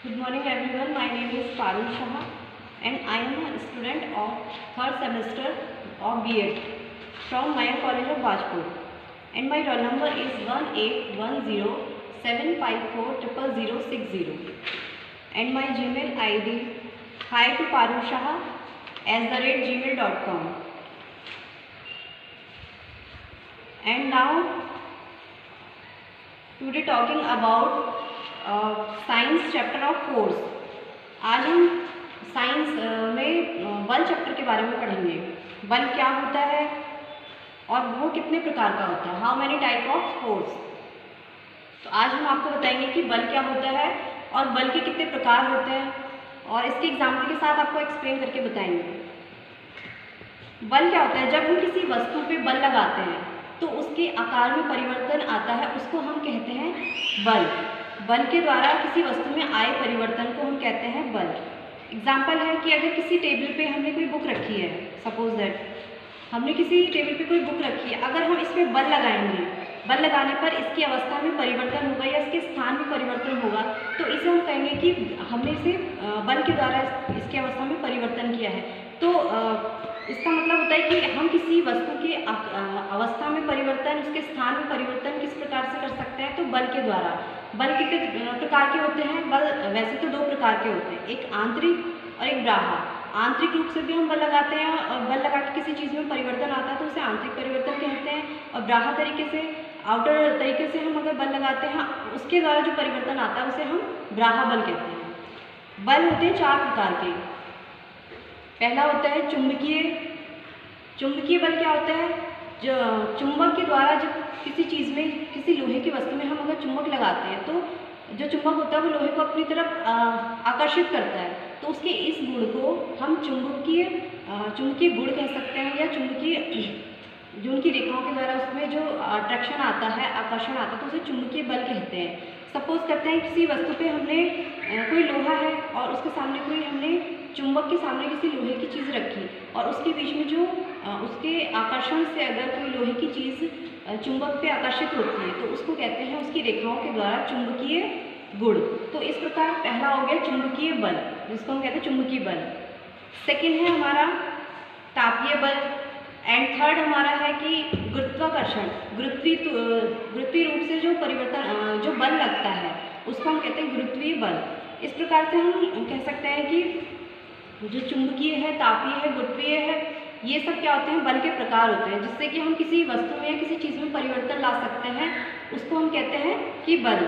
Good morning everyone. My name is Parul Shah and I am a student of third semester of B.Ed from Maya College of Bajpur and my roll number is 181075400060 and my Gmail ID hi to parulshah@gmail.com. And now today talking about science chapter of force. आज हम science में बल chapter के बारे में पढ़ेंगे। बल क्या होता है और वो कितने प्रकार का होता है, how many type of force. तो आज हम आपको बताएंगे कि बल क्या होता है और बल के कितने प्रकार होते हैं और इसके एग्जाम्पल के साथ आपको एक्सप्लेन करके बताएंगे। बल क्या होता है, जब हम किसी वस्तु पे बल लगाते हैं तो उसके आकार में परिवर्तन आता है, उसको हम कहते हैं बल। बल के द्वारा किसी वस्तु में आए परिवर्तन को हम कहते हैं बल। एग्जाम्पल है कि अगर किसी टेबल पे हमने कोई बुक रखी है, सपोज दैट हमने किसी टेबल पे कोई बुक रखी है, अगर हम इस पर बल लगाएंगे, बल लगाने पर इसकी अवस्था में परिवर्तन होगा या इसके स्थान में परिवर्तन होगा, तो इसे हम कहेंगे कि हमने इसे बल के द्वारा इसकी अवस्था में परिवर्तन किया है। तो इसका मतलब होता है कि हम किसी वस्तु की अवस्था में परिवर्तन, उसके स्थान में परिवर्तन किस प्रकार से कर सकते हैं, तो बल के द्वारा। बल कितने प्रकार के होते हैं? बल वैसे तो दो प्रकार के होते हैं, एक आंतरिक और एक बाह्य। आंतरिक रूप से भी हम बल लगाते हैं और बल लगा के किसी चीज़ में परिवर्तन आता है तो उसे आंतरिक परिवर्तन कहते हैं, और बाह्य तरीके से, आउटर तरीके से हम अगर बल लगाते हैं उसके द्वारा जो परिवर्तन आता है उसे हम बाह्य बल कहते हैं। बल होते हैं चार प्रकार के। पहला होता है चुंबकीय। चुंबकीय बल क्या होता है? जो चुंबक के द्वारा जब किसी चीज़ में, किसी लोहे की वस्तु में हम अगर चुंबक लगाते हैं तो जो चुंबक होता है वो लोहे को अपनी तरफ आकर्षित करता है, तो उसके इस गुण को हम चुंबकीय गुण कह सकते हैं, या चुंबकीय जो उनकी रेखाओं के द्वारा उसमें जो अट्रैक्शन आता है, आकर्षण आता है, तो उसे चुंबकीय बल कहते हैं। सपोज करते हैं किसी वस्तु पे हमने कोई लोहा है और उसके सामने कोई हमने चुंबक के सामने किसी लोहे की चीज़ रखी और उसके बीच में जो उसके आकर्षण से अगर कोई लोहे की चीज़ चुंबक पे आकर्षित होती है तो उसको कहते हैं उसकी रेखाओं के द्वारा चुंबकीय गुण। तो इस प्रकार पहला हो गया चुंबकीय बल, जिसको हम कहते हैं चुंबकीय बल। सेकेंड है हमारा तापीय बल, एंड थर्ड हमारा है कि गुरुत्वाकर्षण। गुरुत्वीय रूप से जो परिवर्तन, जो बल लगता है उसको हम कहते हैं गुरुत्वीय बल। इस प्रकार से हम कह सकते हैं कि जो चुंबकीय है, तापीय है, गुरुत्वीय है, ये सब क्या होते हैं? बल के प्रकार होते हैं, जिससे कि हम किसी वस्तु में या किसी चीज़ में परिवर्तन ला सकते हैं, उसको हम कहते हैं कि बल।